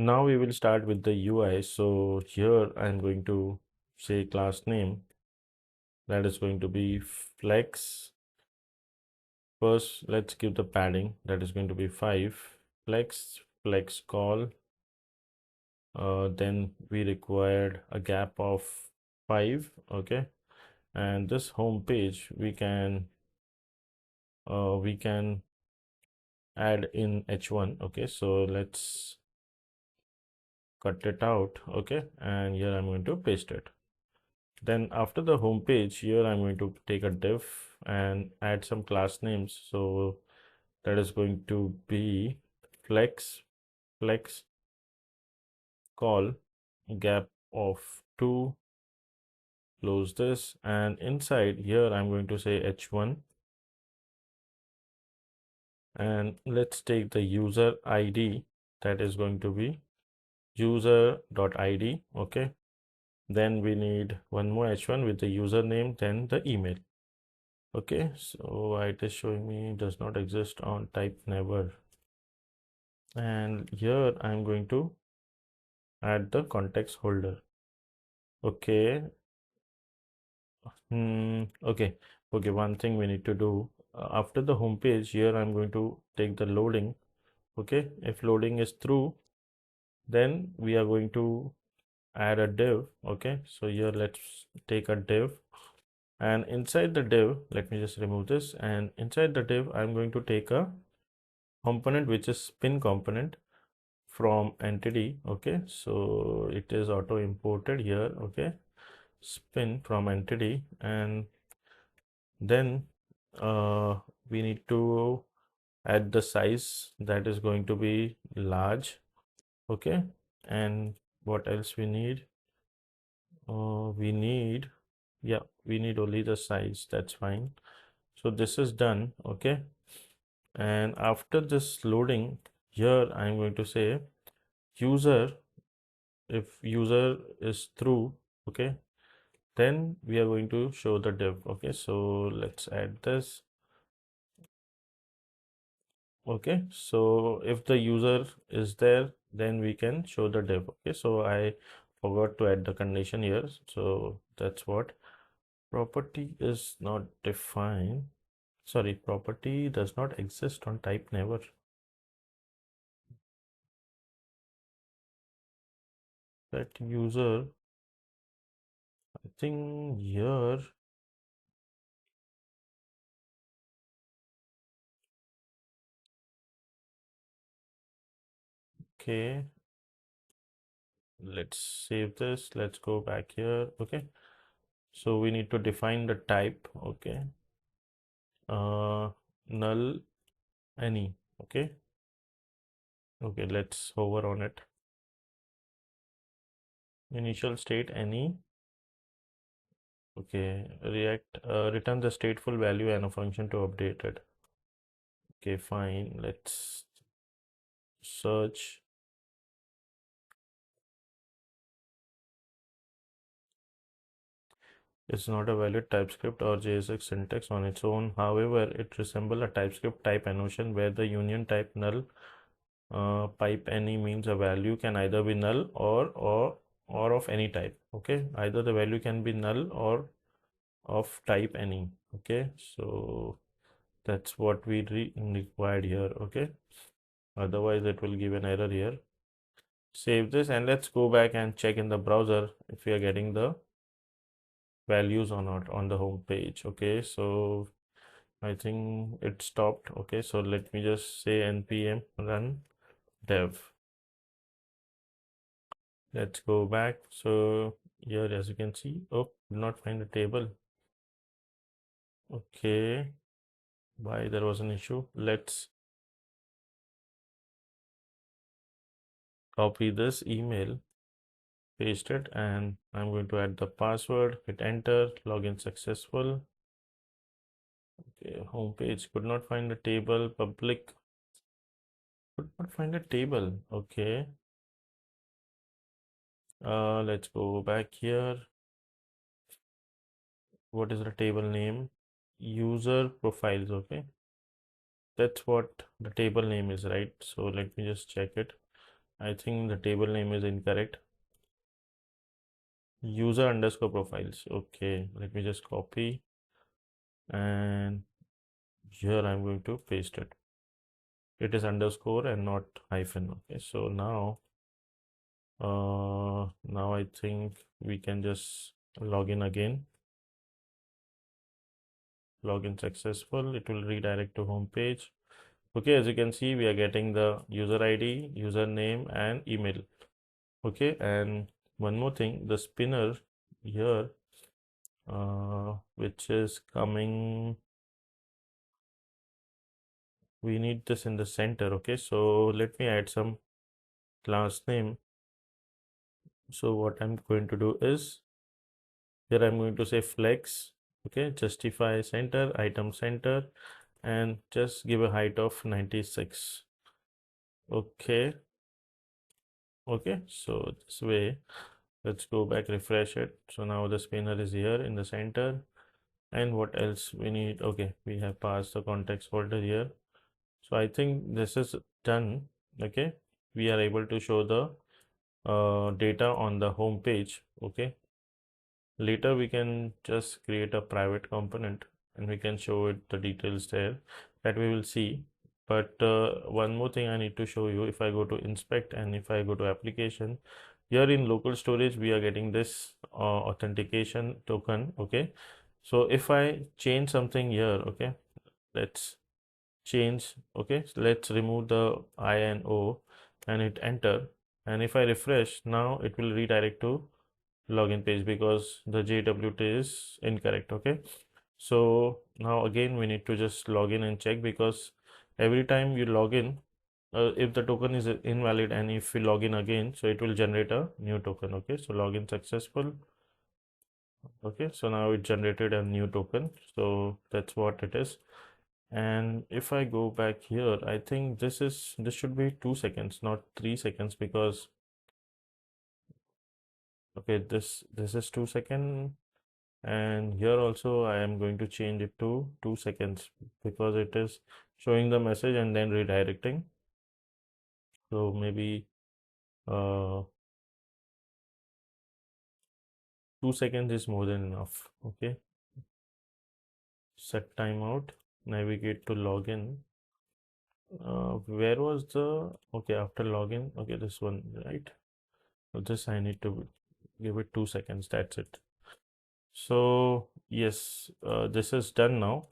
Now we will start with the UI. So here I'm going to say class name, that is going to be flex. First, let's give the padding, that is going to be 5 flex call. Then we required a gap of 5. Okay, and this home page we can add in h1. Okay, so let's cut it out. Okay, and here I'm going to paste it. Then after the home page, here I'm going to take a div and add some class names. So that is going to be flex call gap of 2, close this, and inside here I'm going to say h1, and let's take the user ID, that is going to be user.id. Okay, then we need one more h1 with the username, then the email. Okay, so it is showing me does not exist on type never, and here I'm going to add the context holder. Okay. Okay, one thing we need to do after the home page, here I'm going to take the loading. Okay, if loading is through, then we are going to add a div. Okay, so here let's take a div, and inside the div, let me just remove this, and inside the div I'm going to take a component which is spin component from entity. Okay, so it is auto imported here. Okay, spin from entity, and then we need to add the size, that is going to be large. Okay, and what else we need? We need, yeah, we need only the size, that's fine. So this is done. Okay, and after this loading, here I'm going to say user, if user is through. Okay, then we are going to show the div. Okay, so let's add this. Okay, so if the user is there, then we can show the div. Okay, so I forgot to add the condition here, so that's what. Property is not defined. Sorry, property does not exist on type never. That user, I think here, okay, let's save this, let's go back here. Okay, so we need to define the type. Okay, null any. Okay, let's hover on it. Initial state any. Okay, react return the stateful value and a function to update it. Okay, fine, let's search. It's not a valid TypeScript or JSX syntax on its own. However, it resembles a TypeScript type annotation where the union type null pipe any means a value can either be null or of any type. Okay, either the value can be null or of type any. Okay, so that's what we required here. Okay, otherwise it will give an error here. Save this and let's go back and check in the browser if we are getting the values or not on the home page. Okay, so I think it stopped. Okay, so let me just say npm run dev. Let's go back. So here, as you can see, oh, did not find a table. Okay, why there was an issue? Let's copy this email, paste it, and I'm going to add the password, hit enter, login successful. Okay, home page, could not find a table, public, could not find a table. Okay, let's go back here. What is the table name? User profiles. Okay, that's what the table name is, right? So let me just check it. I think the table name is incorrect. User underscore profiles. Okay, let me just copy, and here I'm going to paste it. It is underscore and not hyphen. Okay, so now I think we can just log in again. Login successful. It will redirect to home page. Okay, as you can see, we are getting the user ID, username, and email. Okay, and one more thing, the spinner here, which is coming, we need this in the center. Okay, so let me add some class name. So what I'm going to do is, here I'm going to say flex. Okay, justify center, item center, and just give a height of 96. Okay, okay, so this way, let's go back, refresh it. So now the spinner is here in the center. And what else we need? Okay, we have passed the context folder here. So I think this is done. Okay, we are able to show the data on the home page. Okay, later we can just create a private component and we can show it the details there that we will see. But one more thing I need to show you, if I go to inspect and if I go to application, here in local storage we are getting this authentication token. Okay, so if I change something here, okay, let's change. Okay, so let's remove the I and O and hit enter, and if I refresh, now it will redirect to login page because the JWT is incorrect. Okay, so now again we need to just log in and check, because every time you log in, if the token is invalid and if we log in again, so it will generate a new token. Okay, so login successful. Okay, so now it generated a new token, so that's what it is. And if I go back here, I think this should be 2 seconds, not 3 seconds, because okay, this is 2 second, and here also I am going to change it to 2 seconds because it is showing the message and then redirecting. So maybe uh 2 seconds is more than enough. Okay, set timeout, navigate to login. Where was the, okay, after login, okay, this one, right? So this I need to give it 2 seconds, that's it. So yes, this is done now.